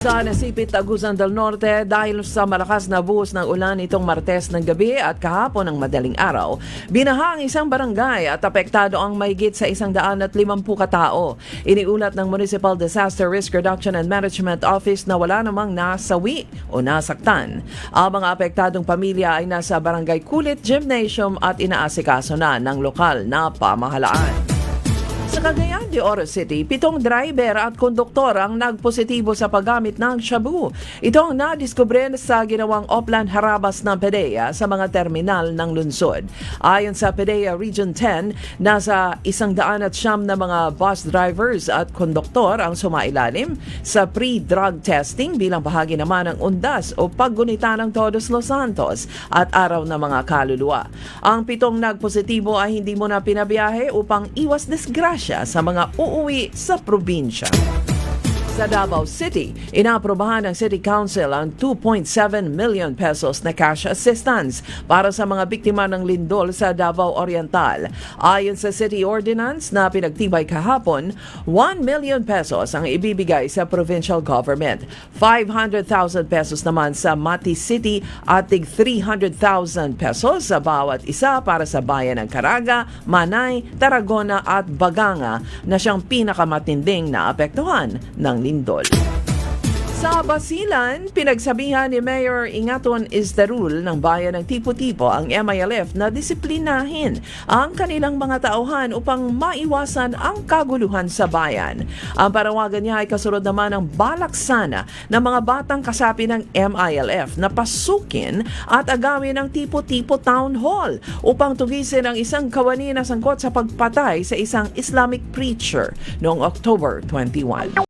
Sa nasipit Agusan del Norte dahil sa malakas na buhos ng ulan nitong Martes ng gabi at kahapon ng madaling araw, binaha ang isang barangay at apektado ang mahigit sa 150 katao. Iniulat ng Municipal Disaster Risk Reduction and Management Office na wala namang nasawi o nasaktan. Ang mga apektadong pamilya ay nasa Barangay Kulit Gymnasium at inaasikaso na ng lokal na pamahalaan. Sa Cagayan de Oro City, 7 driver at konduktor ang nagpositibo sa paggamit ng shabu. Ito ang nadiskubre sa ginawang Oplan Harabas ng PDEA sa mga terminal ng lungsod. Ayon sa PDEA Region 10, nasa 109 na mga bus drivers at konduktor ang sumailalim sa pre-drug testing bilang bahagi naman ng undas o paggunita ng Todos Los Santos at Araw ng mga Kaluluwa. Ang 7 nagpositibo ay hindi muna pinabiyahe upang iwas disgrasya sa mga uuwi sa probinsya. Sa Davao City, inaaprobahan ng City Council ang 2.7 million pesos na cash assistance para sa mga biktima ng lindol sa Davao Oriental. Ayon sa City Ordinance na pinagtibay kahapon, 1 million pesos ang ibibigay sa provincial government, 500,000 pesos naman sa Mati City at 300,000 pesos sa bawat isa para sa bayan ng Caraga, Manay, Tarragona at Baganga na siyang pinakamatinding naapektuhan ng lindol. Sa Basilan, pinagsabihan ni Mayor Ingaton Izdarul ng bayan ng Tipo-Tipo ang MILF na disiplinahin ang kanilang mga tauhan upang maiwasan ang kaguluhan sa bayan. Ang parawagan niya ay kasunod naman ng balak sana ng mga batang kasapi ng MILF na pasukin at agawin ang Tipo-Tipo Town Hall upang tugisin ang isang kawani na sangkot sa pagpatay sa isang Islamic preacher noong October 21.